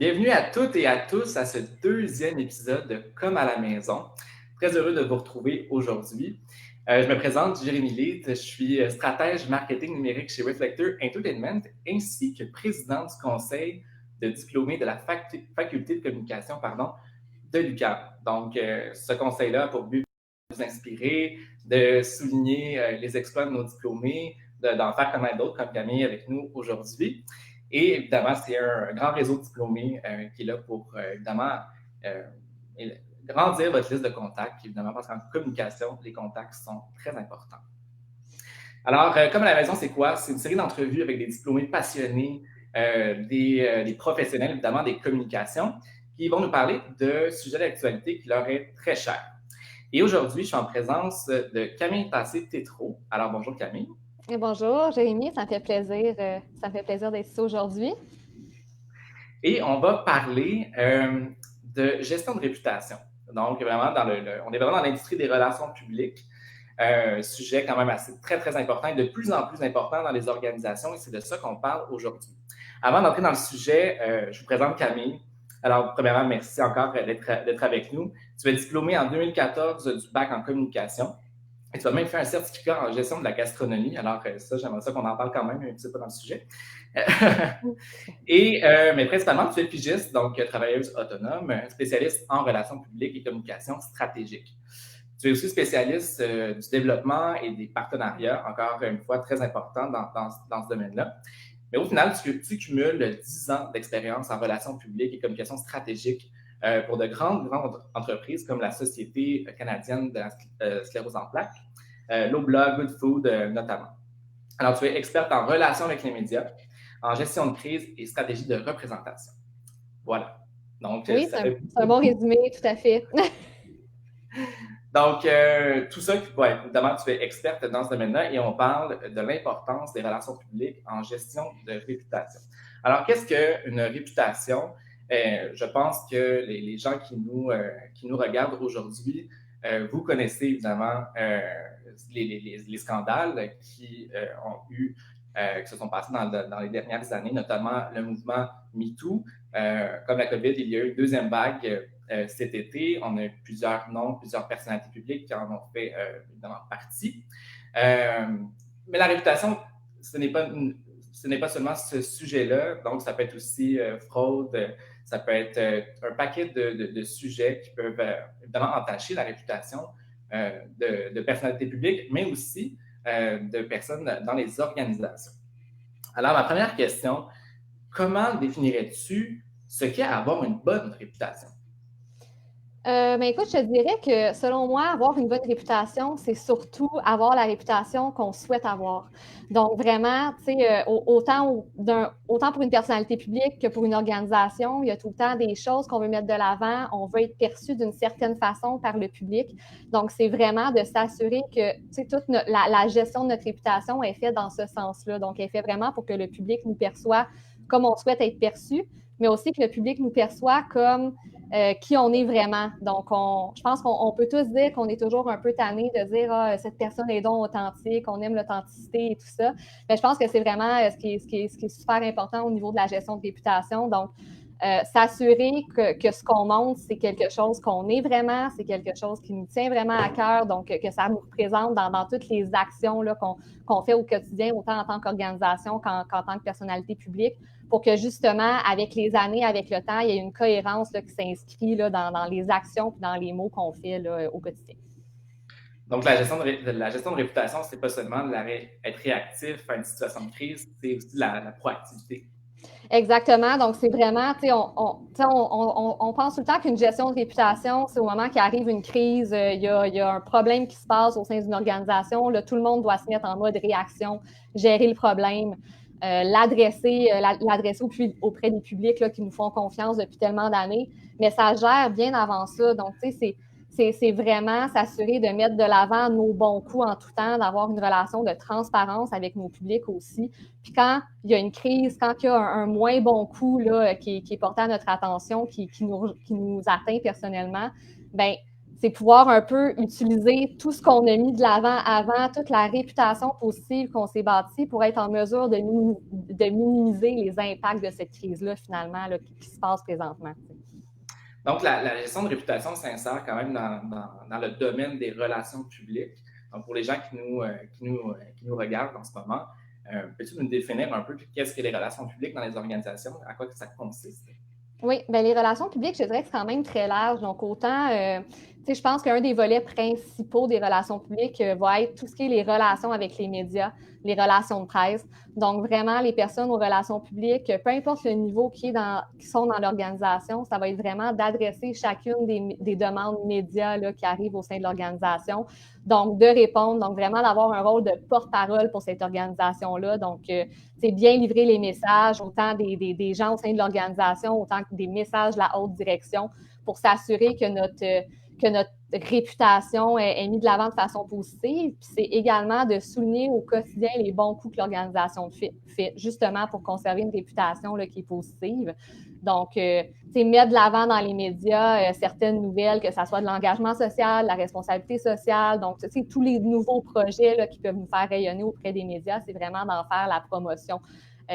Bienvenue à toutes et à tous à ce deuxième épisode de Comme à la maison. Très heureux de vous retrouver aujourd'hui. Je me présente, Jérémy Leith, je suis stratège marketing numérique chez Reflector Entertainment ainsi que président du conseil de diplômés de la faculté de communication de l'UQAM. Donc, ce conseil-là a pour but de vous inspirer, de souligner les exploits de nos diplômés, d'en faire connaître d'autres comme Camille avec nous aujourd'hui. Et évidemment, c'est un grand réseau de diplômés qui est là pour, évidemment, euh, grandir votre liste de contacts, évidemment, parce qu'en communication, les contacts sont très importants. Alors, Comme à la maison, c'est quoi? C'est une série d'entrevues avec des diplômés passionnés, des professionnels, évidemment, des communications, qui vont nous parler de sujets d'actualité qui leur est très cher. Et aujourd'hui, je suis en présence de Camille Tassé-Tétrault. Alors, bonjour Camille. Et bonjour, Jérémy, ça me fait plaisir d'être ici aujourd'hui. Et on va parler de gestion de réputation. Donc, vraiment, on est vraiment dans l'industrie des relations publiques. Sujet quand même assez très, très important et de plus en plus important dans les organisations, et c'est de ça qu'on parle aujourd'hui. Avant d'entrer dans le sujet, je vous présente Camille. Alors, premièrement, merci encore d'être avec nous. Tu es diplômée en 2014 du bac en communication. Et tu as même fait un certificat en gestion de la gastronomie. Alors, ça, j'aimerais ça qu'on en parle quand même, même si c'est pas dans le sujet. Mais principalement, tu es pigiste, donc travailleuse autonome, spécialiste en relations publiques et communication stratégique. Tu es aussi spécialiste du développement et des partenariats, encore une fois très important dans ce domaine-là. Mais au final, tu cumules 10 ans d'expérience en relations publiques et communication stratégique pour de grandes entreprises comme la Société canadienne de la sclérose en plaques, l'Obla, Good Food notamment. Alors, tu es experte en relations avec les médias, en gestion de crise et stratégie de représentation. Voilà. Donc, Oui, ça fait c'est un bon beaucoup. résumé, tout à fait. Donc, tout ça, ouais, évidemment, tu es experte dans ce domaine-là et on parle de l'importance des relations publiques en gestion de réputation. Alors, qu'est-ce qu'une réputation? Je pense que les gens qui nous regardent aujourd'hui, vous connaissez évidemment les scandales qui se sont passés dans les dernières années, notamment le mouvement MeToo. Comme la COVID, il y a eu une deuxième vague cet été. On a eu plusieurs noms, plusieurs personnalités publiques qui en ont fait évidemment partie. Mais la réputation, ce n'est pas seulement ce sujet-là. Donc, ça peut être aussi fraude, ça peut être un paquet de sujets qui peuvent évidemment entacher la réputation de personnalités publiques, mais aussi de personnes dans les organisations. Alors, ma première question, comment définirais-tu ce qu'est avoir une bonne réputation? Écoute, je te dirais que selon moi, avoir une bonne réputation, c'est surtout avoir la réputation qu'on souhaite avoir. Donc vraiment, tu sais, autant pour une personnalité publique que pour une organisation, il y a tout le temps des choses qu'on veut mettre de l'avant. On veut être perçu d'une certaine façon par le public. Donc, c'est vraiment de s'assurer que, tu sais, la gestion de notre réputation est faite dans ce sens-là. Donc, elle est faite vraiment pour que le public nous perçoit comme on souhaite être perçu, mais aussi que le public nous perçoit comme qui on est vraiment. Donc, je pense qu'on peut tous dire qu'on est toujours un peu tanné de dire ah, cette personne est donc authentique, on aime l'authenticité et tout ça. Mais je pense que c'est vraiment ce qui est super important au niveau de la gestion de réputation. Donc, s'assurer que ce qu'on montre, c'est quelque chose qu'on est vraiment, c'est quelque chose qui nous tient vraiment à cœur, donc que ça nous représente dans toutes les actions qu'on fait au quotidien, autant en tant qu'organisation qu'en tant que personnalité publique, pour que justement, avec les années, avec le temps, il y ait une cohérence là, qui s'inscrit là, dans les actions et dans les mots qu'on fait là, au quotidien. Donc, la gestion de réputation, c'est pas seulement être réactif à une situation de crise, c'est aussi la proactivité. Exactement. Donc, c'est vraiment, tu sais, on pense tout le temps qu'une gestion de réputation, c'est au moment qu'il arrive une crise, il y a un problème qui se passe au sein d'une organisation. Là, tout le monde doit se mettre en mode réaction, gérer le problème, l'adresser auprès des publics là, qui nous font confiance depuis tellement d'années. Mais ça gère bien avant ça. Donc, tu sais, c'est vraiment s'assurer de mettre de l'avant nos bons coups en tout temps, d'avoir une relation de transparence avec nos publics aussi. Puis quand il y a une crise, quand il y a un moins bon coup là, qui est porté à notre attention, qui nous atteint personnellement, ben c'est pouvoir un peu utiliser tout ce qu'on a mis de l'avant avant, toute la réputation positive qu'on s'est bâtie pour être en mesure de minimiser les impacts de cette crise-là, finalement, là, qui se passe présentement. Donc, la gestion de réputation s'insère quand même dans le domaine des relations publiques. Donc, pour les gens qui nous regardent en ce moment, peux-tu nous définir un peu qu'est-ce que les relations publiques dans les organisations, à quoi ça consiste? Oui, bien, les relations publiques, je dirais que c'est quand même très large. Donc, autant, je pense qu'un des volets principaux des relations publiques va être tout ce qui est les relations avec les médias, les relations de presse. Donc, vraiment, les personnes aux relations publiques, peu importe le niveau qui sont dans l'organisation, ça va être vraiment d'adresser chacune des demandes médias là, qui arrivent au sein de l'organisation. Donc, de répondre, donc vraiment d'avoir un rôle de porte-parole pour cette organisation-là. Donc, c'est bien livrer les messages, autant des gens au sein de l'organisation, autant que des messages de la haute direction, pour s'assurer que notre réputation est mise de l'avant de façon positive. Puis c'est également de souligner au quotidien les bons coups que l'organisation fait justement pour conserver une réputation là, qui est positive. Donc, mettre de l'avant dans les médias certaines nouvelles, que ce soit de l'engagement social, de la responsabilité sociale. Donc, tous les nouveaux projets là, qui peuvent nous faire rayonner auprès des médias, c'est vraiment d'en faire la promotion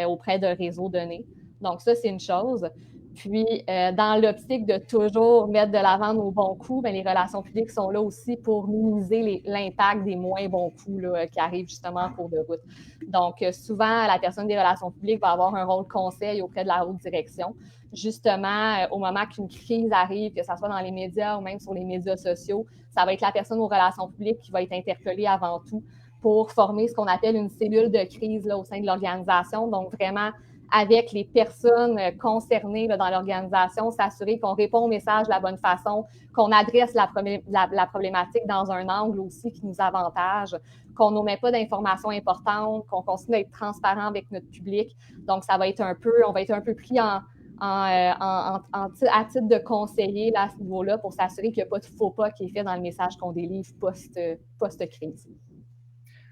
auprès d'un réseau donné. Donc, ça, c'est une chose. Puis, dans l'optique de toujours mettre de l'avant nos bons coups, bien, les relations publiques sont là aussi pour minimiser l'impact des moins bons coups là, qui arrivent justement en cours de route. Donc, souvent, la personne des relations publiques va avoir un rôle conseil auprès de la haute direction. Justement, au moment qu'une crise arrive, que ce soit dans les médias ou même sur les médias sociaux, ça va être la personne aux relations publiques qui va être interpellée avant tout pour former ce qu'on appelle une cellule de crise là, au sein de l'organisation. Donc, vraiment, avec les personnes concernées là, dans l'organisation, s'assurer qu'on répond au message de la bonne façon, qu'on adresse la problématique dans un angle aussi qui nous avantage, qu'on n'omet pas d'informations importantes, qu'on continue d'être transparent avec notre public. Donc, on va être un peu pris à titre de conseiller là, à ce niveau-là pour s'assurer qu'il n'y a pas de faux pas qui est fait dans le message qu'on délivre post-crise.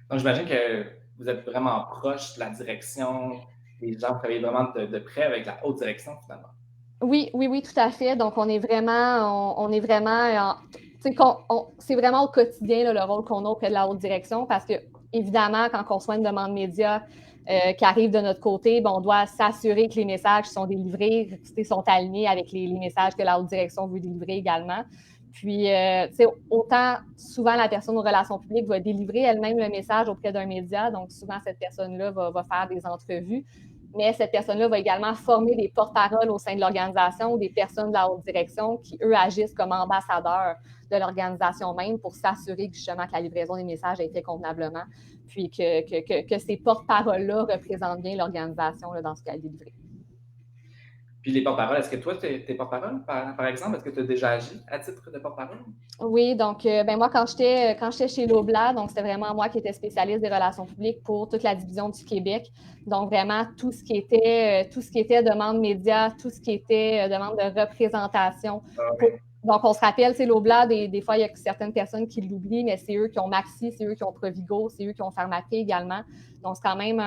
Donc, j'imagine que vous êtes vraiment proche de la direction, les gens travaillent vraiment de près avec la haute direction, finalement. Oui, tout à fait. Donc, c'est vraiment au quotidien là, le rôle qu'on a auprès de la haute direction parce que, évidemment, quand on reçoit une demande média qui arrive de notre côté, on doit s'assurer que les messages qui sont délivrés sont alignés avec les messages que la haute direction veut délivrer également. Puis, autant souvent la personne aux relations publiques va délivrer elle-même le message auprès d'un média. Donc, souvent, cette personne-là va faire des entrevues. Mais cette personne-là va également former des porte-paroles au sein de l'organisation ou des personnes de la haute direction qui, eux, agissent comme ambassadeurs de l'organisation même pour s'assurer justement que la livraison des messages a été convenablement, puis que ces porte-paroles-là représentent bien l'organisation là, dans ce qu'elle a délivré. Puis les porte-paroles, est-ce que toi, tu es porte-parole, par exemple? Est-ce que tu as déjà agi à titre de porte-parole? Oui, donc moi, quand j'étais chez Loblaw, donc c'était vraiment moi qui étais spécialiste des relations publiques pour toute la division du Québec. Donc vraiment, tout ce qui était demande média, tout ce qui était demande de représentation. Donc, on se rappelle, c'est Loblaw, des fois, il y a certaines personnes qui l'oublient, mais c'est eux qui ont Maxi, c'est eux qui ont Provigo, c'est eux qui ont Pharmaprix également. Donc, c'est quand même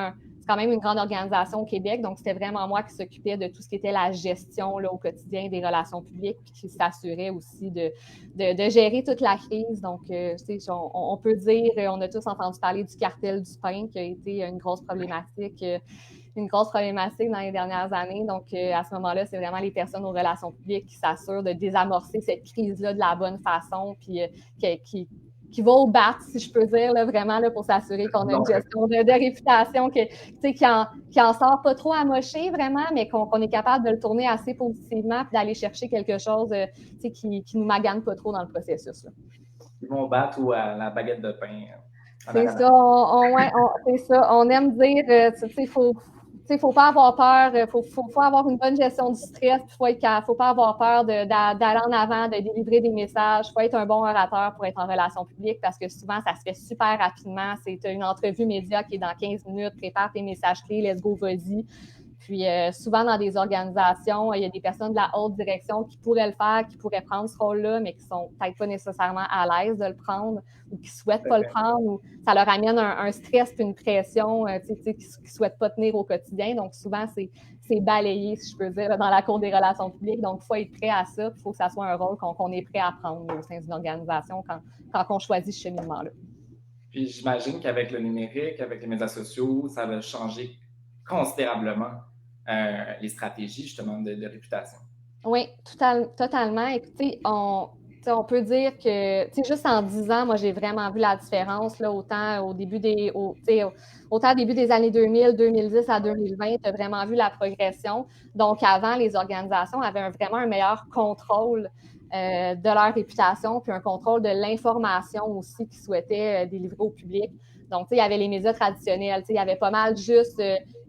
une grande organisation au Québec. Donc, c'était vraiment moi qui s'occupais de tout ce qui était la gestion là, au quotidien des relations publiques, puis qui s'assurait aussi de gérer toute la crise. Donc, on peut dire, on a tous entendu parler du cartel du pain, qui a été une grosse problématique dans les dernières années. Donc, à ce moment-là, c'est vraiment les personnes aux relations publiques qui s'assurent de désamorcer cette crise-là de la bonne façon, puis qui va au bat, si je peux dire, là, vraiment là, pour s'assurer qu'on a une gestion de réputation qui en sort pas trop amoché, vraiment, mais qu'on est capable de le tourner assez positivement et d'aller chercher quelque chose qui nous magane pas trop dans le processus. Là. Ils vont au bat ou à la baguette de pain. C'est ça, c'est ça. On aime dire, il faut pas avoir peur, faut avoir une bonne gestion du stress, puis faut pas avoir peur d'aller en avant, de délivrer des messages, faut être un bon orateur pour être en relation publique parce que souvent, ça se fait super rapidement. C'est une entrevue média qui est dans 15 minutes, prépare tes messages clés, let's go, vas-y. Puis souvent dans des organisations, il y a des personnes de la haute direction qui pourraient le faire, qui pourraient prendre ce rôle-là, mais qui sont peut-être pas nécessairement à l'aise de le prendre ou qui souhaitent pas le prendre, ou ça leur amène un stress puis une pression qu'ils souhaitent pas tenir au quotidien. Donc souvent, c'est balayé, si je peux dire, dans la cour des relations publiques. Donc, il faut être prêt à ça. Il faut que ça soit un rôle qu'on est prêt à prendre au sein d'une organisation quand on choisit ce cheminement-là. Puis j'imagine qu'avec le numérique, avec les médias sociaux, ça va changer considérablement les stratégies, justement, de réputation. Oui, totalement. Écoutez, on peut dire que, juste en 10 ans, moi, j'ai vraiment vu la différence, là, autant au début autant au début des années 2000, 2010 à 2020, tu as vraiment vu la progression. Donc, avant, les organisations avaient vraiment un meilleur contrôle de leur réputation, puis un contrôle de l'information aussi qu'ils souhaitaient délivrer au public. Donc, il y avait les médias traditionnels, il y avait pas mal juste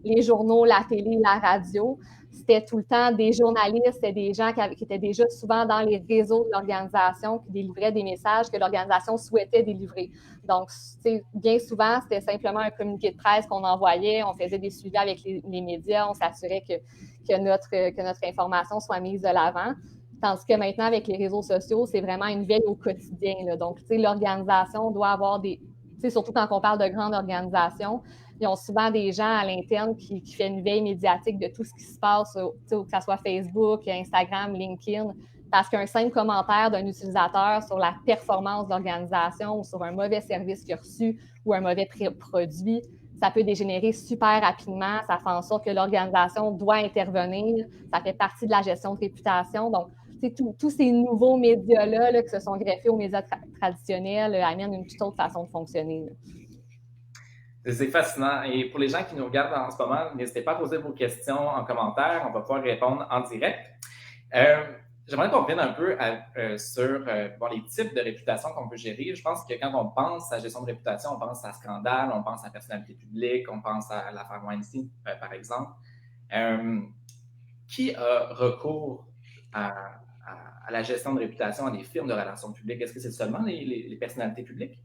les journaux, la télé, la radio. C'était tout le temps des journalistes, c'était des gens qui étaient déjà souvent dans les réseaux de l'organisation, qui délivraient des messages que l'organisation souhaitait délivrer. Donc, bien souvent, c'était simplement un communiqué de presse qu'on envoyait, on faisait des suivis avec les médias, on s'assurait que notre information soit mise de l'avant. Tandis que maintenant, avec les réseaux sociaux, c'est vraiment une veille au quotidien, là. Donc, l'organisation doit avoir surtout quand on parle de grandes organisations, ils ont souvent des gens à l'interne qui font une veille médiatique de tout ce qui se passe, que ce soit Facebook, Instagram, LinkedIn, parce qu'un simple commentaire d'un utilisateur sur la performance de l'organisation ou sur un mauvais service qu'il a reçu ou un mauvais produit, ça peut dégénérer super rapidement. Ça fait en sorte que l'organisation doit intervenir. Ça fait partie de la gestion de réputation. Donc, tous ces nouveaux médias-là qui se sont greffés aux médias traditionnels amènent une toute autre façon de fonctionner. C'est fascinant. Et pour les gens qui nous regardent en ce moment, n'hésitez pas à poser vos questions en commentaire. On va pouvoir répondre en direct. J'aimerais qu'on revienne un peu sur les types de réputation qu'on peut gérer. Je pense que quand on pense à gestion de réputation, on pense à scandale, on pense à personnalité publique, on pense à l'affaire Weinstein, par exemple. Qui a recours à la gestion de réputation à des firmes de relations publiques? Est-ce que c'est seulement les personnalités publiques?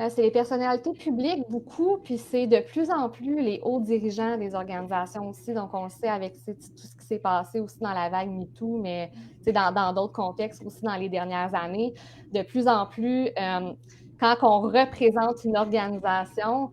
C'est les personnalités publiques, beaucoup, puis c'est de plus en plus les hauts dirigeants des organisations aussi. Donc, on le sait avec tout ce qui s'est passé aussi dans la vague MeToo, mais dans d'autres contextes aussi dans les dernières années. De plus en plus, quand on représente une organisation,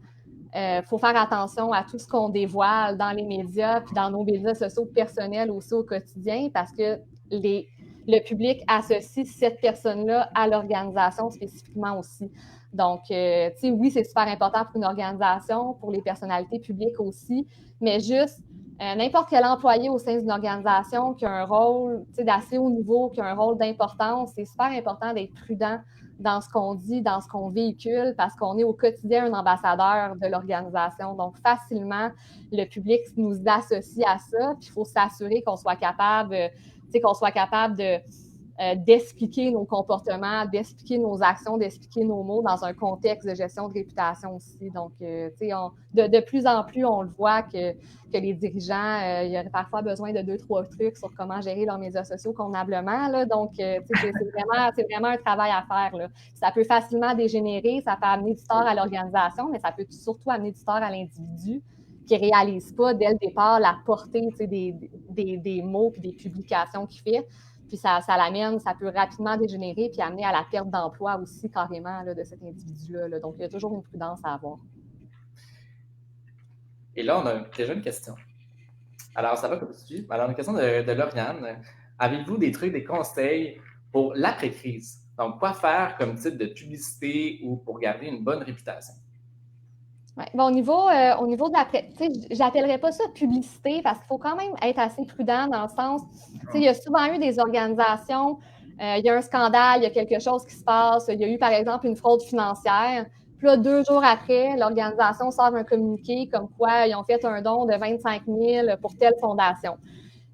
faut faire attention à tout ce qu'on dévoile dans les médias, puis dans nos médias sociaux personnels aussi au quotidien, parce que le public associe cette personne-là à l'organisation spécifiquement aussi. Donc, oui, c'est super important pour une organisation, pour les personnalités publiques aussi, mais juste n'importe quel employé au sein d'une organisation qui a un rôle d'assez haut niveau, qui a un rôle d'importance, c'est super important d'être prudent dans ce qu'on dit, dans ce qu'on véhicule, parce qu'on est au quotidien un ambassadeur de l'organisation. Donc, facilement, le public nous associe à ça, puis il faut s'assurer qu'on soit capable d'expliquer nos comportements, d'expliquer nos actions, d'expliquer nos mots dans un contexte de gestion de réputation aussi. Donc, de plus en plus, on le voit que les dirigeants, il y aurait parfois besoin de 2-3 trucs sur comment gérer leurs médias sociaux convenablement, là. Donc, c'est vraiment un travail à faire, là. Ça peut facilement dégénérer, ça peut amener du tort à l'organisation, mais ça peut surtout amener du tort à l'individu qui ne réalise pas dès le départ la portée des mots et des publications qu'il fait. Puis ça l'amène, ça peut rapidement dégénérer puis amener à la perte d'emploi aussi carrément là, de cet individu-là. Là. Donc, il y a toujours une prudence à avoir. Et là, on a déjà une question. Alors, ça va comme suit. Alors, une question de Lauriane. Avez-vous des trucs, des conseils pour l'après-crise? Donc, quoi faire comme type de publicité ou pour garder une bonne réputation? Ouais. Bon, au niveau de l'après, je n'appellerais pas ça publicité parce qu'il faut quand même être assez prudent dans le sens, il y a souvent eu des organisations, il y a un scandale, il y a quelque chose qui se passe, il y a eu par exemple une fraude financière. Puis là, 2 jours après, l'organisation sort un communiqué comme quoi ils ont fait un don de 25 000 pour telle fondation.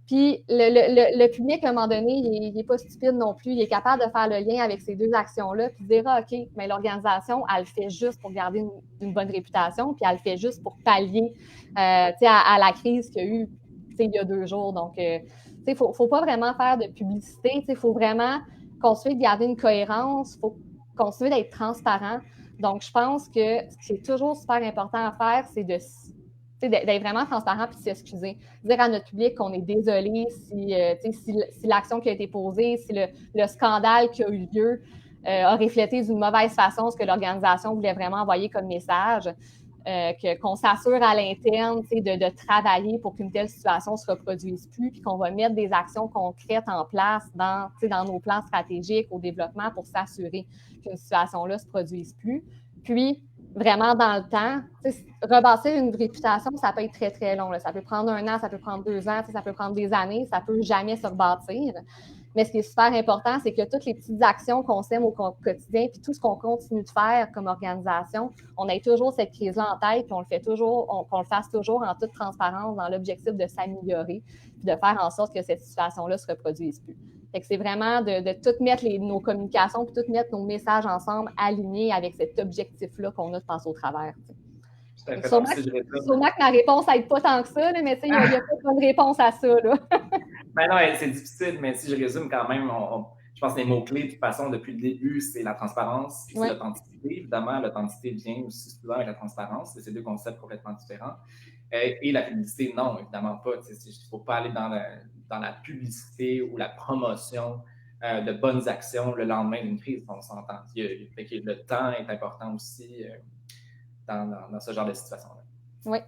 Puis le public, à un moment donné, il n'est pas stupide non plus. Il est capable de faire le lien avec ces 2 actions-là puis de dire, OK, mais l'organisation, elle le fait juste pour garder une bonne réputation, puis elle le fait juste pour pallier à la crise qu'il y a eu il y a 2 jours. Donc, il ne faut pas vraiment faire de publicité. Il faut vraiment continuer de garder une cohérence. Il faut continuer d'être transparent. Donc, je pense que ce qui est toujours super important à faire, c'est d'être vraiment transparent puis de s'excuser. Dire à notre public qu'on est désolé si l'action qui a été posée, si le scandale qui a eu lieu a reflété d'une mauvaise façon ce que l'organisation voulait vraiment envoyer comme message. Qu'on s'assure à l'interne de travailler pour qu'une telle situation ne se reproduise plus, puis qu'on va mettre des actions concrètes en place dans nos plans stratégiques au développement pour s'assurer qu'une situation-là ne se produise plus. Puis, vraiment dans le temps, rebâtir une réputation, ça peut être très, très long. Là. Ça peut prendre 1 an, ça peut prendre 2 ans, ça peut prendre des années, ça ne peut jamais se rebâtir. Mais ce qui est super important, c'est que toutes les petites actions qu'on sème au quotidien, puis tout ce qu'on continue de faire comme organisation, on ait toujours cette crise-là en tête, puis qu'on le fasse toujours en toute transparence dans l'objectif de s'améliorer, puis de faire en sorte que cette situation-là ne se reproduise plus. Fait que c'est vraiment de tout mettre nos communications, puis tout mettre nos messages ensemble alignés avec cet objectif-là qu'on a de passer au travers. Sûrement que ma réponse n'aide pas tant que ça, là, mais il n'y a pas de bonne réponse à ça. Là. Ben non, c'est difficile, mais si je résume quand même, je pense que les mots-clés, de toute façon, depuis le début, c'est la transparence, c'est l'authenticité. Évidemment, l'authenticité vient aussi souvent avec la transparence. C'est 2 concepts complètement différents. Et la publicité, non, évidemment pas. Il ne faut pas aller dans la publicité ou la promotion de bonnes actions le lendemain d'une crise, on s'entend. Le temps est important aussi dans ce genre de situation-là. Oui.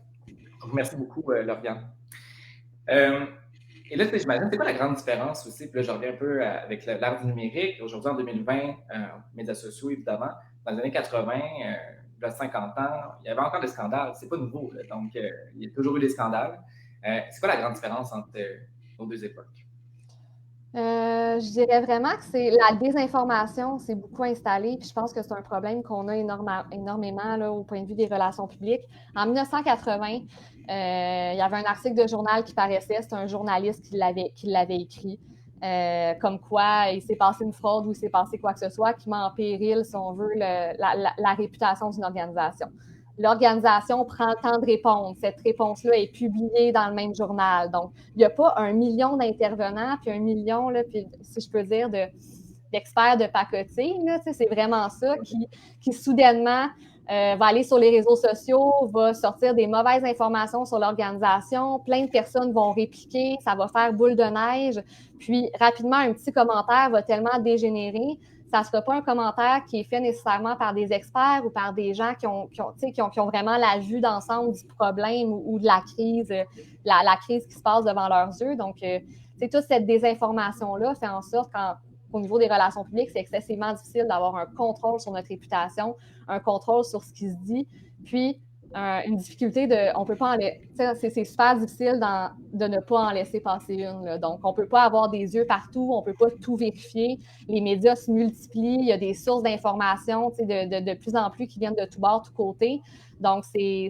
Donc, merci beaucoup, Lauriane. Et là, j'imagine, c'est quoi la grande différence aussi? Puis là, je reviens un peu avec l'ère du numérique. Aujourd'hui, en 2020, médias sociaux, évidemment. Dans les années 80, il y a 50 ans, il y avait encore des scandales. C'est pas nouveau, là. Donc, il y a toujours eu des scandales. C'est quoi la grande différence entre nos 2 époques? Je dirais vraiment que c'est la désinformation, c'est beaucoup installé, puis je pense que c'est un problème qu'on a énormément là, au point de vue des relations publiques. En 1980, il y avait un article de journal qui paraissait, c'était un journaliste qui l'avait écrit, comme quoi il s'est passé une fraude ou il s'est passé quoi que ce soit qui met en péril, si on veut, la réputation d'une organisation. L'organisation prend le temps de répondre. Cette réponse-là est publiée dans le même journal. Donc, il n'y a pas 1 million d'intervenants, puis 1 million, là, puis, si je peux dire, d'experts de pacotille. C'est vraiment ça qui soudainement, va aller sur les réseaux sociaux, va sortir des mauvaises informations sur l'organisation. Plein de personnes vont répliquer, ça va faire boule de neige. Puis, rapidement, un petit commentaire va tellement dégénérer. Ça ne sera pas un commentaire qui est fait nécessairement par des experts ou par des gens qui ont vraiment la vue d'ensemble du problème ou de la crise, la crise qui se passe devant leurs yeux. Donc, toute cette désinformation-là fait en sorte qu'au niveau des relations publiques, c'est excessivement difficile d'avoir un contrôle sur notre réputation, un contrôle sur ce qui se dit. Puis, une difficulté on peut pas c'est super difficile de ne pas en laisser passer une. Là. Donc, on peut pas avoir des yeux partout, on peut pas tout vérifier. Les médias se multiplient, il y a des sources d'informations de plus en plus qui viennent de tous bords, tous côtés. Donc, c'est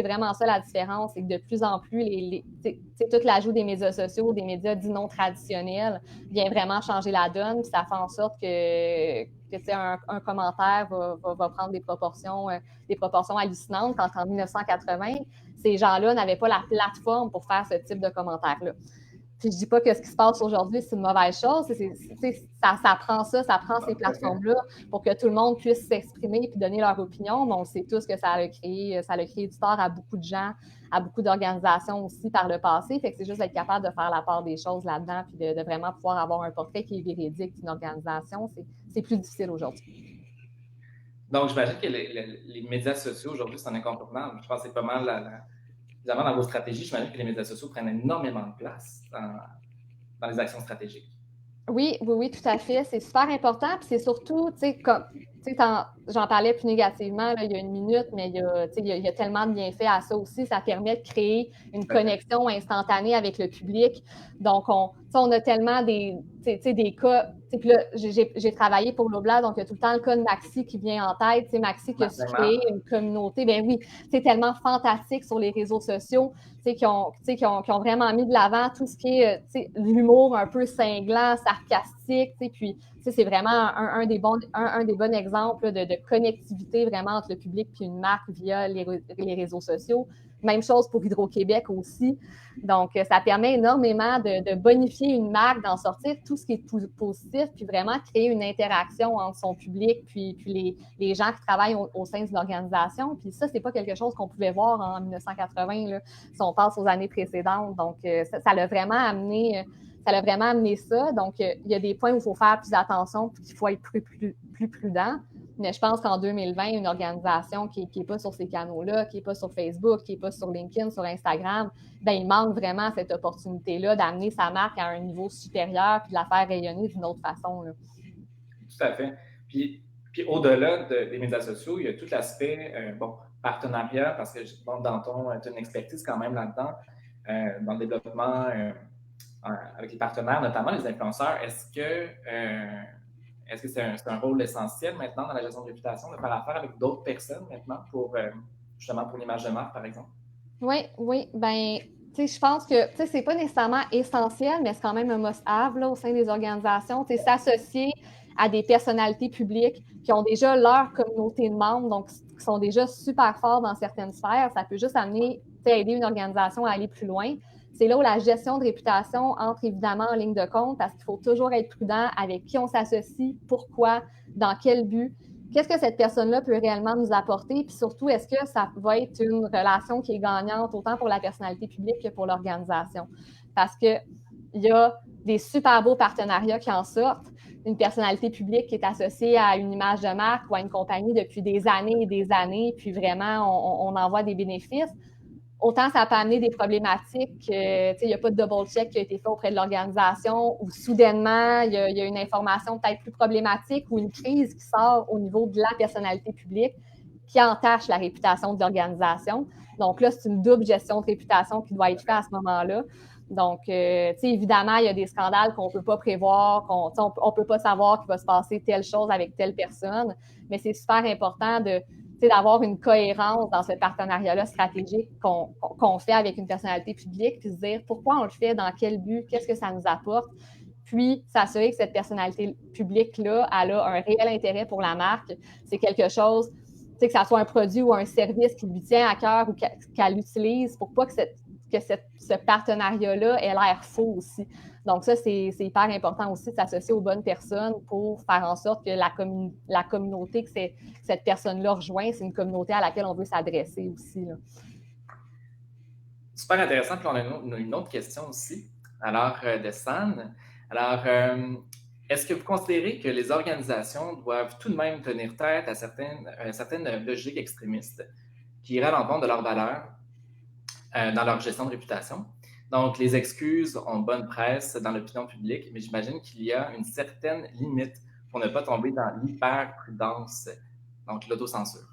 vraiment ça la différence, c'est que de plus en plus, tout l'ajout des médias sociaux, des médias dits non traditionnels, vient vraiment changer la donne, puis ça fait en sorte que un commentaire va prendre des proportions hallucinantes, quand en 1980, ces gens-là n'avaient pas la plateforme pour faire ce type de commentaire-là. Puis je dis pas que ce qui se passe aujourd'hui, c'est une mauvaise chose. Ça prend ces plateformes-là pour que tout le monde puisse s'exprimer et donner leur opinion. Mais on sait tous que ça a créé du tort à beaucoup de gens, à beaucoup d'organisations aussi par le passé. Fait que c'est juste d'être capable de faire la part des choses là-dedans puis de vraiment pouvoir avoir un portrait qui est véridique d'une organisation. C'est plus difficile aujourd'hui. Donc, j'imagine que les médias sociaux aujourd'hui, c'est un incontournable. Je pense que c'est pas mal évidemment, dans vos stratégies, j'imagine que les médias sociaux prennent énormément de place dans les actions stratégiques. Oui, tout à fait. C'est super important. Puis c'est surtout, j'en parlais plus négativement là, il y a 1 minute, mais il y a tellement de bienfaits à ça aussi. Ça permet de créer une connexion instantanée avec le public. Donc, on a tellement des cas. Puis là, j'ai travaillé pour l'Oblast, donc il y a tout le temps le cas de Maxi qui vient en tête. Maxi qui a su créer une communauté. Ben oui, c'est tellement fantastique sur les réseaux sociaux, qui ont vraiment mis de l'avant tout ce qui est l'humour un peu cinglant, sarcastique. Puis c'est vraiment un des bons exemples de connectivité vraiment entre le public et une marque via les réseaux sociaux. Même chose pour Hydro-Québec aussi. Donc, ça permet énormément de bonifier une marque, d'en sortir tout ce qui est positif, puis vraiment créer une interaction entre son public puis les gens qui travaillent au sein d'une organisation. Puis ça, c'est pas quelque chose qu'on pouvait voir en 1980, là, si on passe aux années précédentes. Donc, ça l'a vraiment amené... Ça l'a vraiment amené ça. Donc, il y a des points où il faut faire plus attention puis qu'il faut être plus prudent. Mais je pense qu'en 2020, une organisation qui n'est pas sur ces canaux-là, qui n'est pas sur Facebook, qui n'est pas sur LinkedIn, sur Instagram, ben il manque vraiment cette opportunité-là d'amener sa marque à un niveau supérieur puis de la faire rayonner d'une autre façon, là. Tout à fait. Puis au-delà des médias sociaux, il y a tout l'aspect partenariat, parce que bon, Danton, tu as une expertise quand même là-dedans, dans le développement avec les partenaires, notamment les influenceurs. Est-ce que c'est un rôle essentiel maintenant dans la gestion de réputation de faire affaire avec d'autres personnes maintenant justement pour l'image de marque, par exemple? Oui. Ben, tu sais, je pense que, tu sais, c'est pas nécessairement essentiel, mais c'est quand même un must-have, là, au sein des organisations. Tu sais, s'associer à des personnalités publiques qui ont déjà leur communauté de membres, donc qui sont déjà super forts dans certaines sphères, ça peut juste amener, tu sais, aider une organisation à aller plus loin. C'est là où la gestion de réputation entre évidemment en ligne de compte, parce qu'il faut toujours être prudent avec qui on s'associe, pourquoi, dans quel but. Qu'est-ce que cette personne-là peut réellement nous apporter? Puis surtout, est-ce que ça va être une relation qui est gagnante autant pour la personnalité publique que pour l'organisation? Parce qu'il y a des super beaux partenariats qui en sortent. Une personnalité publique qui est associée à une image de marque ou à une compagnie depuis des années et des années, puis vraiment, on en voit des bénéfices. Autant ça peut amener des problématiques, il n'y a pas de double-check qui a été fait auprès de l'organisation, ou soudainement, il y a une information peut-être plus problématique ou une crise qui sort au niveau de la personnalité publique qui entache la réputation de l'organisation. Donc là, c'est une double gestion de réputation qui doit être faite à ce moment-là. Donc, évidemment, il y a des scandales qu'on ne peut pas prévoir, on ne peut pas savoir qu'il va se passer telle chose avec telle personne, mais c'est super important d'avoir une cohérence dans ce partenariat-là stratégique qu'on fait avec une personnalité publique, puis se dire pourquoi on le fait, dans quel but, qu'est-ce que ça nous apporte, puis s'assurer que cette personnalité publique-là, elle a un réel intérêt pour la marque. C'est quelque chose, que ça soit un produit ou un service qui lui tient à cœur ou qu'elle utilise pour pas que ce partenariat-là ait l'air faux aussi. Donc ça, c'est hyper important aussi de s'associer aux bonnes personnes pour faire en sorte que la communauté que cette personne-là rejoint, c'est une communauté à laquelle on veut s'adresser aussi, là. Super intéressant. Puis on a une autre question aussi, alors de San. Alors, est-ce que vous considérez que les organisations doivent tout de même tenir tête à certaines logiques extrémistes qui iraient à l'encontre de leurs valeurs dans leur gestion de réputation? Donc, les excuses ont bonne presse dans l'opinion publique, mais j'imagine qu'il y a une certaine limite pour ne pas tomber dans l'hyperprudence, donc l'autocensure.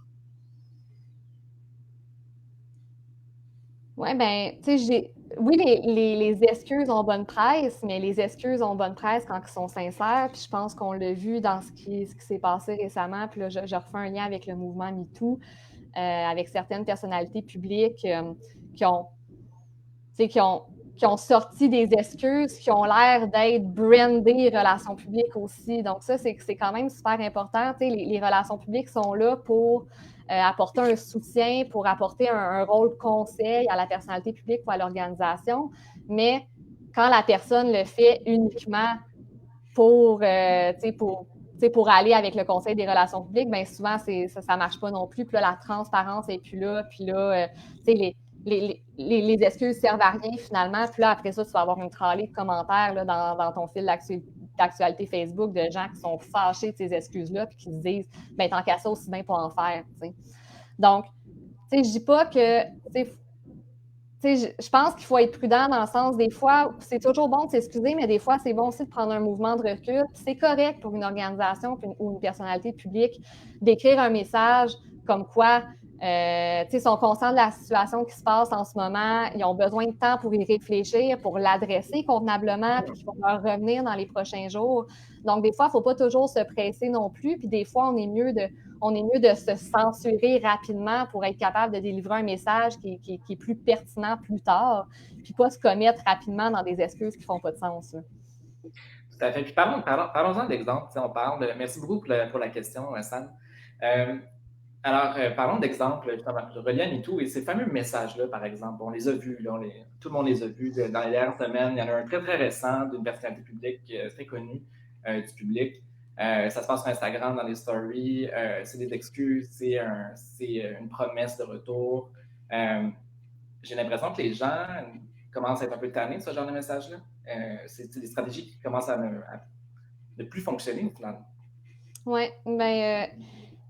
Oui, bien, tu sais, oui, les excuses ont bonne presse, mais les excuses ont bonne presse quand ils sont sincères. Puis je pense qu'on l'a vu dans ce qui s'est passé récemment. Puis là, je refais un lien avec le mouvement MeToo, avec certaines personnalités publiques qui ont sorti des excuses, qui ont l'air d'être brandées relations publiques aussi. Donc ça, c'est quand même super important. Tu sais, les relations publiques sont là pour apporter un soutien, pour apporter un rôle conseil à la personnalité publique ou à l'organisation. Mais quand la personne le fait uniquement pour aller avec le Conseil des relations publiques, bien souvent, ça ne marche pas non plus. Puis là, la transparence n'est plus là. Puis là, les excuses servent à rien finalement. Puis là, après ça, tu vas avoir une tralée de commentaires là, dans ton fil d'actualité Facebook de gens qui sont fâchés de ces excuses-là puis qui se disent « bien, tant qu'à ça, aussi bien pas en faire. » Donc, je ne dis pas que... je pense qu'il faut être prudent dans le sens, des fois, c'est toujours bon de s'excuser, mais des fois, c'est bon aussi de prendre un mouvement de recul. C'est correct pour une organisation ou une personnalité publique d'écrire un message comme quoi ils sont conscients de la situation qui se passe en ce moment, ils ont besoin de temps pour y réfléchir, pour l'adresser convenablement, puis qu'ils vont leur revenir dans les prochains jours. Donc, des fois, il ne faut pas toujours se presser non plus, puis des fois, on est mieux de se censurer rapidement pour être capable de délivrer un message qui est plus pertinent plus tard, puis pas se commettre rapidement dans des excuses qui ne font pas de sens. Là. Tout à fait. Puis parlons-en d'exemple. On parle merci beaucoup pour la question, Sam. Alors, parlons d'exemples, justement, reliés à MeToo et ces fameux messages-là, par exemple. On les a vus, là, tout le monde les a vus dans les dernières semaines. Il y en a un très, très récent d'une personnalité publique très connue du public. Ça se passe sur Instagram, dans les stories. C'est des excuses, c'est une promesse de retour. J'ai l'impression que les gens commencent à être un peu tannés de ce genre de message-là. C'est des stratégies qui commencent à ne plus fonctionner, finalement. Oui, ben,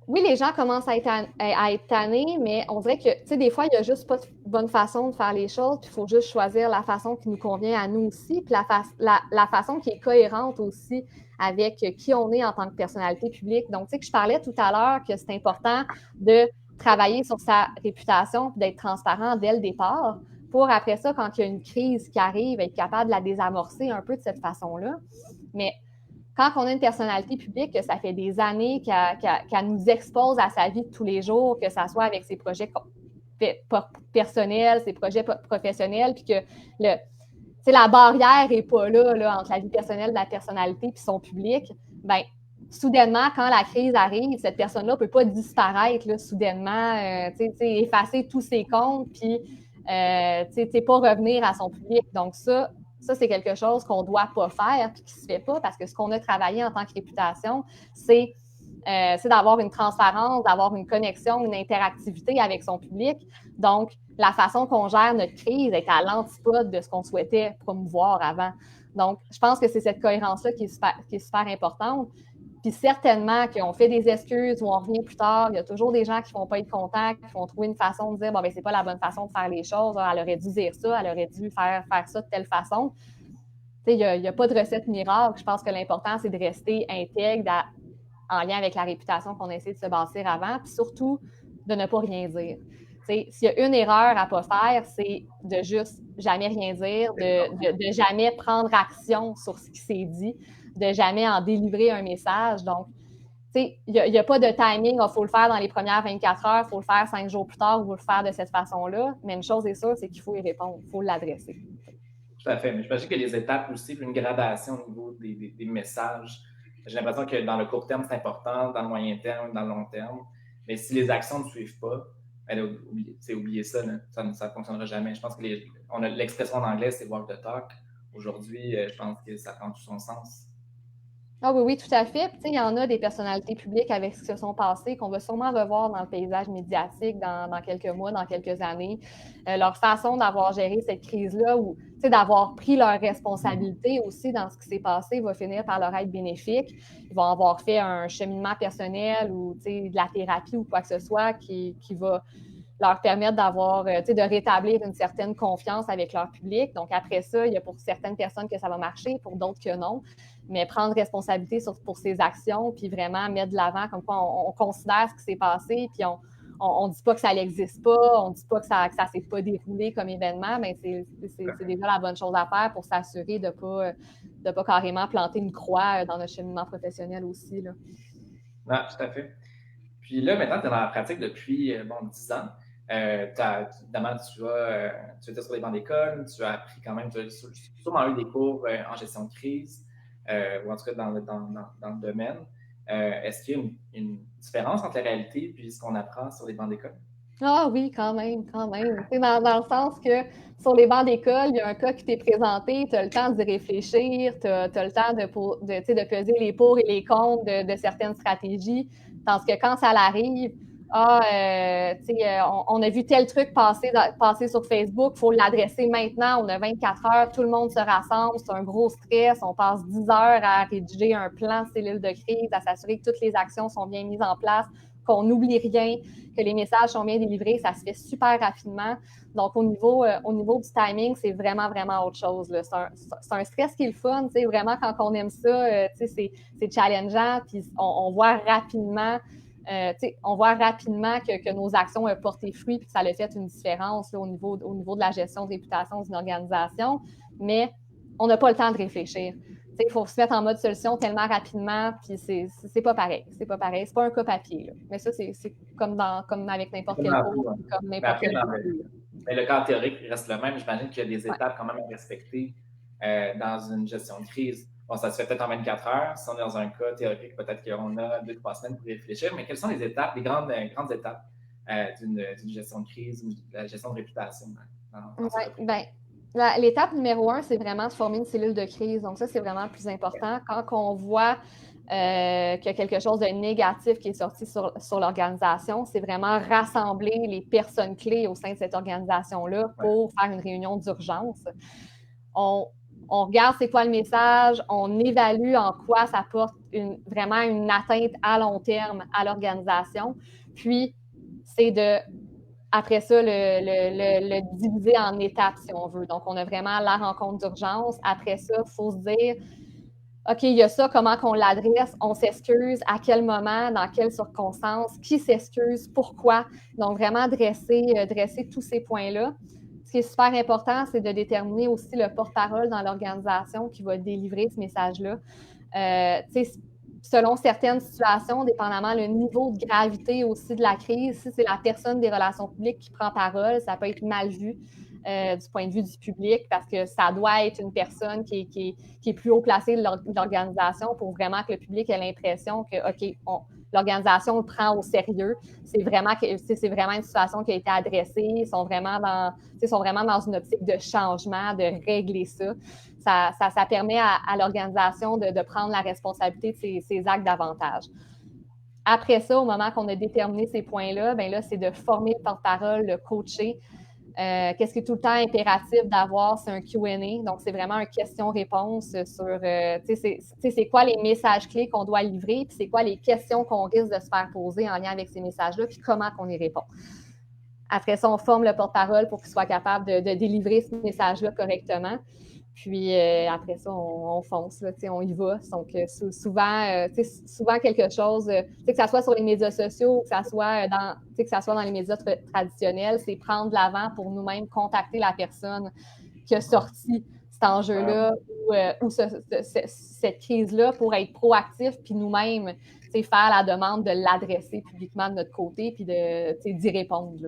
oui, les gens commencent à être tannés, mais on dirait que, tu sais, des fois, il n'y a juste pas de bonne façon de faire les choses, puis il faut juste choisir la façon qui nous convient à nous aussi, puis la façon qui est cohérente aussi avec qui on est en tant que personnalité publique. Donc, tu sais, que je parlais tout à l'heure que c'est important de travailler sur sa réputation, puis d'être transparent dès le départ, pour après ça, quand il y a une crise qui arrive, être capable de la désamorcer un peu de cette façon-là. Mais quand on a une personnalité publique, que ça fait des années qu'elle nous expose à sa vie de tous les jours, que ça soit avec ses projets personnels, ses projets professionnels, puis que la barrière n'est pas là, entre la vie personnelle de la personnalité et son public, bien, soudainement, quand la crise arrive, cette personne-là ne peut pas disparaître là, soudainement, effacer tous ses comptes, puis pas revenir à son public. Donc ça, c'est quelque chose qu'on ne doit pas faire et qui ne se fait pas parce que ce qu'on a travaillé en tant que réputation, c'est d'avoir une transparence, d'avoir une connexion, une interactivité avec son public. Donc, la façon qu'on gère notre crise est à l'antipode de ce qu'on souhaitait promouvoir avant. Donc, je pense que c'est cette cohérence-là qui est super importante. Puis certainement qu'on fait des excuses ou on revient plus tard, il y a toujours des gens qui ne vont pas être contents, qui vont trouver une façon de dire bon, ben c'est pas la bonne façon de faire les choses, elle aurait dû dire ça, elle aurait dû faire ça de telle façon. Il n'y a pas de recette miracle. Je pense que l'important, c'est de rester intègre en lien avec la réputation qu'on essaie de se bâtir avant, puis surtout de ne pas rien dire. S'il y a une erreur à ne pas faire, c'est de juste jamais rien dire, de jamais prendre action sur ce qui s'est dit, de jamais en délivrer un message. Donc, il n'y a pas de timing, il faut le faire dans les premières 24 heures, il faut le faire 5 jours plus tard ou le faire de cette façon-là. Mais une chose est sûre, c'est qu'il faut y répondre, il faut l'adresser. Tout à fait. Mais j'imagine qu'il y a des étapes aussi, une gradation au niveau des messages. J'ai l'impression que dans le court terme, c'est important, dans le moyen terme, dans le long terme. Mais si les actions ne suivent pas, oubliez ça, ça ne fonctionnera jamais. Je pense que on a l'expression en anglais, c'est walk the talk. Aujourd'hui, je pense que ça prend tout son sens. Ah oui, tout à fait. Il y en a des personnalités publiques avec ce qui se sont passées qu'on va sûrement revoir dans le paysage médiatique dans quelques mois, dans quelques années. Leur façon d'avoir géré cette crise-là ou d'avoir pris leurs responsabilités aussi dans ce qui s'est passé va finir par leur être bénéfique. Ils vont avoir fait un cheminement personnel ou de la thérapie ou quoi que ce soit qui va leur permettre de rétablir une certaine confiance avec leur public. Donc, après ça, il y a pour certaines personnes que ça va marcher, pour d'autres que non. Mais prendre responsabilité pour ses actions, puis vraiment mettre de l'avant comme quoi on considère ce qui s'est passé, puis on ne dit pas que ça n'existe pas, on ne dit pas que ça ne s'est pas déroulé comme événement, mais c'est déjà la bonne chose à faire pour s'assurer de ne pas carrément planter une croix dans notre cheminement professionnel aussi. Là. Non, tout à fait. Puis là, maintenant, tu es dans la pratique depuis 10 ans. Évidemment, tu étais sur les bancs d'école, tu as appris quand même, tu as sûrement eu des cours en gestion de crise, ou en tout cas dans le domaine. Est-ce qu'il y a une différence entre la réalité et ce qu'on apprend sur les bancs d'école? Ah oui, quand même. Dans le sens que sur les bancs d'école, il y a un cas qui t'est présenté, tu as le temps d'y réfléchir, tu as le temps de peser les pour et les contre de certaines stratégies. Tandis que quand ça arrive, on a vu tel truc passer sur Facebook, il faut l'adresser maintenant, on a 24 heures, tout le monde se rassemble, c'est un gros stress, on passe 10 heures à rédiger un plan cellule de crise, à s'assurer que toutes les actions sont bien mises en place, qu'on n'oublie rien, que les messages sont bien délivrés, ça se fait super rapidement. Donc, au niveau du timing, c'est vraiment, vraiment autre chose. Là. C'est un stress qui est le fun. Vraiment, quand on aime ça, c'est challengeant. Puis, on voit rapidement que nos actions ont porté fruit et que ça a fait une différence là, au niveau de la gestion de réputation d'une organisation. Mais on n'a pas le temps de réfléchir. Il faut se mettre en mode solution tellement rapidement, puis c'est pas pareil. C'est pas pareil. C'est pas un cas papier. Là. Mais ça, c'est comme avec n'importe quel cours, comme n'importe quel mais le cadre théorique reste le même. J'imagine qu'il y a des étapes quand même à respecter dans une gestion de crise. bon, ça se fait peut-être en 24 heures. Si on est dans un cas théorique, peut-être qu'on a 2-3 semaines pour réfléchir. Mais quelles sont les étapes, les grandes étapes d'une gestion de crise ou de la gestion de réputation dans ce Ouais, cas ben, l'étape numéro 1, c'est vraiment de former une cellule de crise. Donc, ça, c'est vraiment le plus important. Quand on voit qu'il y a quelque chose de négatif qui est sorti sur l'organisation, c'est vraiment rassembler les personnes clés au sein de cette organisation-là pour faire une réunion d'urgence. On regarde c'est quoi le message, on évalue en quoi ça porte vraiment une atteinte à long terme à l'organisation. Puis, c'est après ça, le diviser en étapes, si on veut. Donc, on a vraiment la rencontre d'urgence. Après ça, il faut se dire, OK, il y a ça, comment qu'on l'adresse, on s'excuse, à quel moment, dans quelles circonstances, qui s'excuse, pourquoi. Donc, vraiment dresser tous ces points-là. Ce qui est super important, c'est de déterminer aussi le porte-parole dans l'organisation qui va délivrer ce message-là. Selon certaines situations, dépendamment le niveau de gravité aussi de la crise, si c'est la personne des relations publiques qui prend parole, ça peut être mal vu du point de vue du public parce que ça doit être une personne qui est plus haut placée de l'organisation pour vraiment que le public ait l'impression que, OK, l'organisation le prend au sérieux. C'est vraiment une situation qui a été adressée. Ils sont vraiment dans une optique de changement, de régler ça. Ça permet à l'organisation de prendre la responsabilité de ses actes davantage. Après ça, au moment qu'on a déterminé ces points-là, bien là, c'est de former le porte-parole, le coacher. Qu'est-ce qui est tout le temps impératif d'avoir, c'est un Q&A. Donc, c'est vraiment une question-réponse sur, c'est quoi les messages clés qu'on doit livrer, puis c'est quoi les questions qu'on risque de se faire poser en lien avec ces messages-là, puis comment qu'on y répond. Après ça, on forme le porte-parole pour qu'il soit capable de délivrer ce message-là correctement. Puis après ça, on fonce, là, on y va. Donc, souvent quelque chose, que ça soit sur les médias sociaux, que ça soit dans les médias traditionnels, c'est prendre de l'avant pour nous-mêmes contacter la personne qui a sorti cet enjeu-là ou cette crise-là pour être proactif, puis nous-mêmes faire la demande de l'adresser publiquement de notre côté, puis d'y répondre.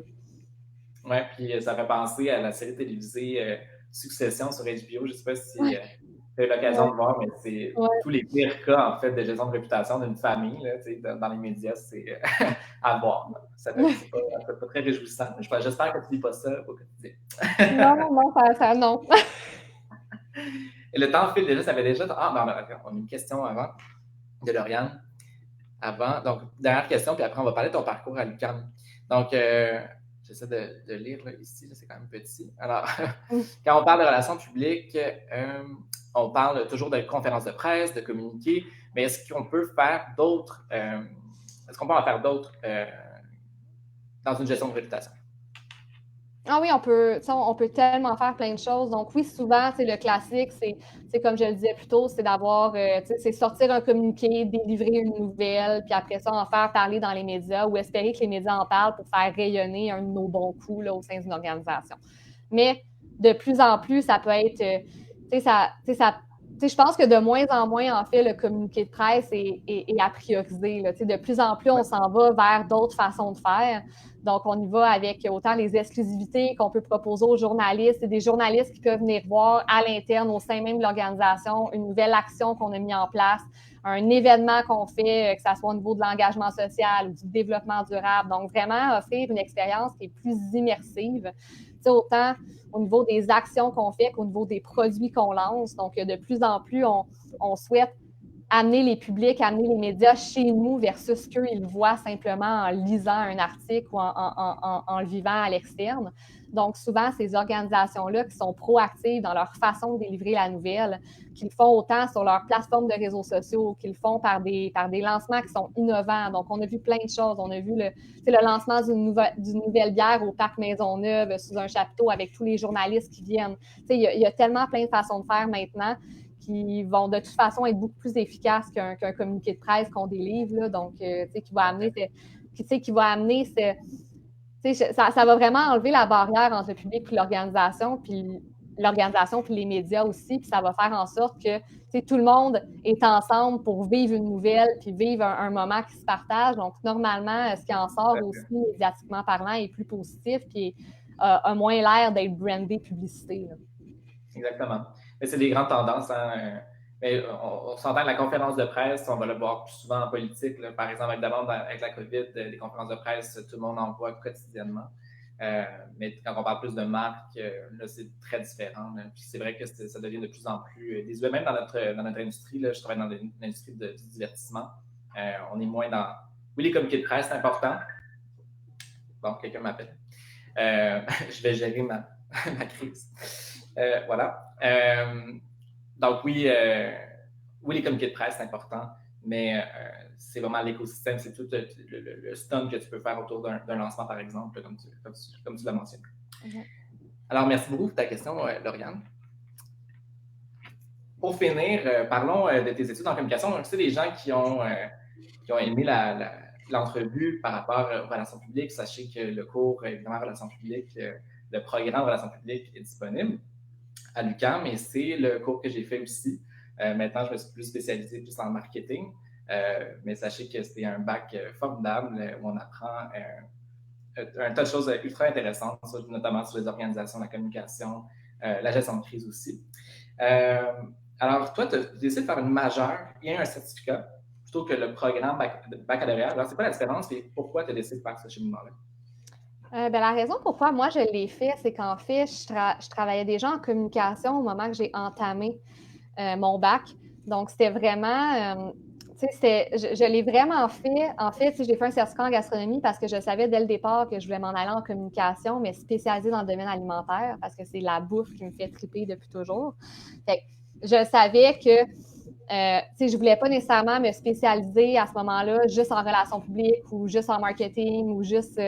Oui, puis ça fait penser à la série télévisée Succession sur HBO. Je ne sais pas si tu as eu l'occasion de voir, mais c'est tous les pires cas, en fait, de gestion de réputation d'une famille, là, dans les médias, c'est à voir. Ça fait pas très réjouissant. J'espère que tu ne lis pas ça au quotidien. Non. Et le temps file déjà, ça avait déjà... Ah, ben, on a une question avant de Lauriane. Donc, dernière question, puis après, on va parler de ton parcours à l'UQAM. Donc, j'essaie de lire là, ici, là, c'est quand même petit. Alors, quand on parle de relations publiques, on parle toujours de conférences de presse, de communiqués, mais est-ce qu'on peut faire d'autres, en faire d'autres dans une gestion de réputation? Ah oui, on peut tellement faire plein de choses. Donc oui, souvent, le classique, c'est comme je le disais plus tôt, c'est d'avoir, c'est sortir un communiqué, délivrer une nouvelle, puis après ça, en faire parler dans les médias ou espérer que les médias en parlent pour faire rayonner un de nos bons coups là, au sein d'une organisation. Mais de plus en plus, ça peut être, je pense que de moins en moins, en fait, le communiqué de presse est à prioriser. Là. De plus en plus, on s'en va vers d'autres façons de faire. Donc, on y va avec autant les exclusivités qu'on peut proposer aux journalistes et des journalistes qui peuvent venir voir à l'interne, au sein même de l'organisation, une nouvelle action qu'on a mis en place, un événement qu'on fait, que ce soit au niveau de l'engagement social ou du développement durable. Donc, vraiment offrir une expérience qui est plus immersive. Autant au niveau des actions qu'on fait qu'au niveau des produits qu'on lance. Donc, de plus en plus, on souhaite amener les publics, amener les médias chez nous versus ce qu'ils voient simplement en lisant un article ou en le vivant à l'externe. Donc, souvent, ces organisations-là qui sont proactives dans leur façon de délivrer la nouvelle, qu'ils font autant sur leur plateforme de réseaux sociaux, qu'ils font par des lancements qui sont innovants. Donc, on a vu plein de choses. On a vu le lancement d'une nouvelle bière au Parc Maisonneuve sous un chapiteau avec tous les journalistes qui viennent. Il y a tellement plein de façons de faire maintenant qui vont de toute façon être beaucoup plus efficaces qu'un communiqué de presse qu'on délivre. Là, donc, qui va amener ça va vraiment enlever la barrière entre le public et l'organisation puis les médias aussi, puis ça va faire en sorte que tout le monde est ensemble pour vivre une nouvelle puis vivre un moment qui se partage. Donc, normalement, ce qui en sort aussi, médiatiquement parlant, est plus positif puis a moins l'air d'être brandé publicité. Là. Exactement. Mais c'est des grandes tendances. Hein? Mais on s'entend que la conférence de presse, on va le voir plus souvent en politique. Là. Par exemple, évidemment, avec la COVID, des conférences de presse, tout le monde en voit quotidiennement. Mais quand on parle plus de marque, là, c'est très différent. Là. Puis c'est vrai que ça devient de plus en plus désuet. Même dans notre industrie, là, je travaille dans l'industrie du divertissement. On est moins dans... Oui, les communiqués de presse, c'est important. Bon, quelqu'un m'appelle. Je vais gérer ma crise. Voilà. Donc oui, les communiqués de presse, c'est important, mais c'est vraiment l'écosystème, c'est tout le stunt que tu peux faire autour d'un lancement, par exemple, comme tu l'as mentionné. Mm-hmm. Alors, merci beaucoup pour ta question, Lauriane. Pour finir, parlons de tes études en communication. Donc, tu sais, les gens qui ont aimé l'entrevue par rapport aux relations publiques, sachez que le cours, évidemment, relations publiques, le programme relations publiques est disponible à l'UQAM, et c'est le cours que j'ai fait aussi. Maintenant, je me suis plus spécialisé plus en marketing, mais sachez que c'est un bac formidable où on apprend un tas de choses ultra intéressantes, notamment sur les organisations, la communication, la gestion de crise aussi. Alors, toi, tu as décidé de faire une majeure et un certificat plutôt que le programme baccalauréat. Alors, c'est quoi la différence et pourquoi tu as décidé de faire ce cheminement-là? La raison pourquoi moi je l'ai fait, c'est qu'en fait, je travaillais déjà en communication au moment que j'ai entamé mon bac. Donc, c'était vraiment, je l'ai vraiment fait. En fait, j'ai fait un certificat en gastronomie parce que je savais dès le départ que je voulais m'en aller en communication, mais spécialisée dans le domaine alimentaire parce que c'est la bouffe qui me fait triper depuis toujours. Fait que je savais que je ne voulais pas nécessairement me spécialiser à ce moment-là juste en relations publiques ou juste en marketing ou juste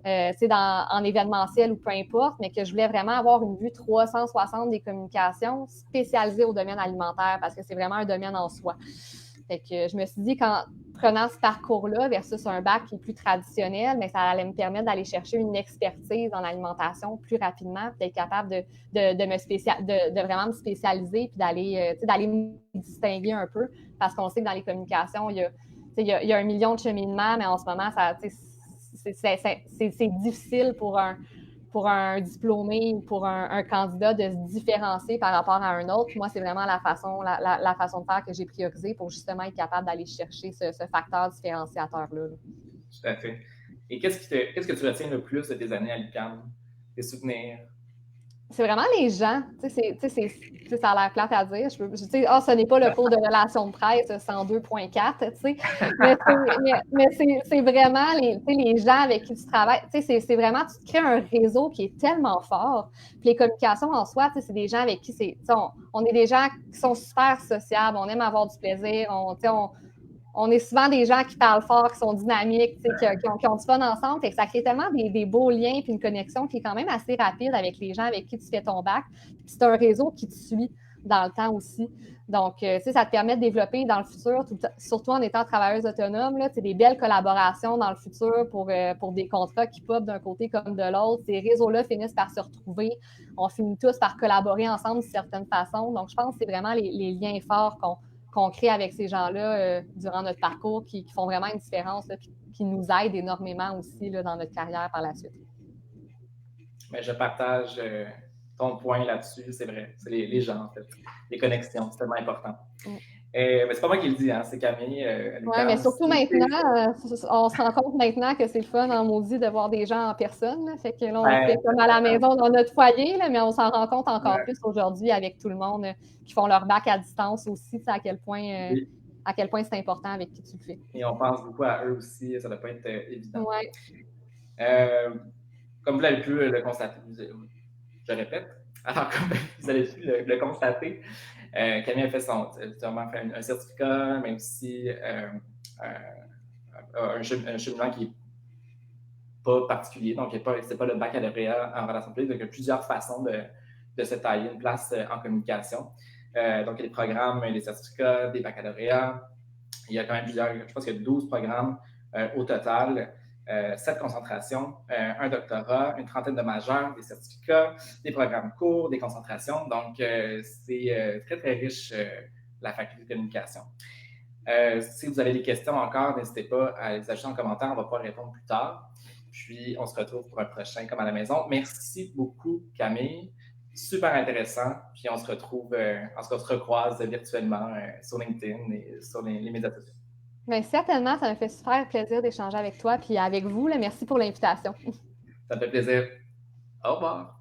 en événementiel ou peu importe, mais que je voulais vraiment avoir une vue 360 des communications spécialisées au domaine alimentaire parce que c'est vraiment un domaine en soi. Fait que je me suis dit qu'en prenant ce parcours-là versus un bac qui est plus traditionnel, mais ça allait me permettre d'aller chercher une expertise dans l'alimentation plus rapidement, d'être capable de vraiment me spécialiser puis d'aller me distinguer un peu parce qu'on sait que dans les communications, il y a 1 million de cheminements, mais en ce moment, c'est difficile pour un diplômé ou pour un candidat de se différencier par rapport à un autre. Moi, c'est vraiment la façon de faire que j'ai priorisée pour justement être capable d'aller chercher ce facteur différenciateur-là. Tout à fait. Et qu'est-ce que tu retiens le plus de tes années à l'UQAM? Tes souvenirs? C'est vraiment les gens. Ça a l'air plate à dire. Ce n'est pas le cours de relations de presse 102.4, mais c'est vraiment les gens avec qui tu travailles. C'est vraiment, tu te crées un réseau qui est tellement fort. Puis les communications en soi, c'est des gens avec qui on est des gens qui sont super sociables, on aime avoir du plaisir, on est souvent des gens qui parlent fort, qui sont dynamiques, qui ont du fun ensemble. Fait que ça crée tellement des beaux liens puis une connexion qui est quand même assez rapide avec les gens avec qui tu fais ton bac. Puis c'est un réseau qui te suit dans le temps aussi. Donc, ça te permet de développer dans le futur, surtout en étant travailleuse autonome, des belles collaborations dans le futur pour des contrats qui popent d'un côté comme de l'autre. Ces réseaux-là finissent par se retrouver. On finit tous par collaborer ensemble d'une certaine façon. Donc, je pense que c'est vraiment les liens forts qu'on crée avec ces gens-là durant notre parcours qui font vraiment une différence, là, qui nous aident énormément aussi là, dans notre carrière par la suite. Mais je partage ton point là-dessus, c'est vrai. C'est les gens, en fait. Les connexions, c'est tellement important. Mais c'est pas moi qui le dis, hein, c'est Camille. Oui, mais surtout maintenant, on se rend compte maintenant que c'est le fun en maudit de voir des gens en personne. Là. Fait que là, on fait comme à la maison dans notre foyer, là, mais on s'en rend compte encore plus aujourd'hui avec tout le monde qui font leur bac à distance aussi, à quel point c'est important avec qui tu le fais. Et on pense beaucoup à eux aussi, ça ne doit pas être évident. Ouais. Comme vous l'avez pu le constater, je répète, alors comme vous avez pu le constater, Camille a fait un certificat, mais aussi un cheminement qui n'est pas particulier, donc ce n'est pas le baccalauréat en relations publiques, donc il y a plusieurs façons de se tailler une place en communication. Donc il y a des programmes, des certificats, des baccalauréats, il y a quand même je pense qu'il y a 12 programmes au total. 7 concentrations, un doctorat, une trentaine de majeurs, des certificats, des programmes courts, des concentrations. Donc, c'est très, très riche, la faculté de communication. Si vous avez des questions encore, n'hésitez pas à les ajouter en commentaire. On va pouvoir répondre plus tard. Puis, on se retrouve pour un prochain Comme à la maison. Merci beaucoup, Camille. super intéressant. Puis on se retrouve, on se recroise virtuellement sur LinkedIn et sur les médias sociaux. Bien, certainement, ça me fait super plaisir d'échanger avec toi puis avec vous. Là, merci pour l'invitation. Ça me fait plaisir. Au revoir.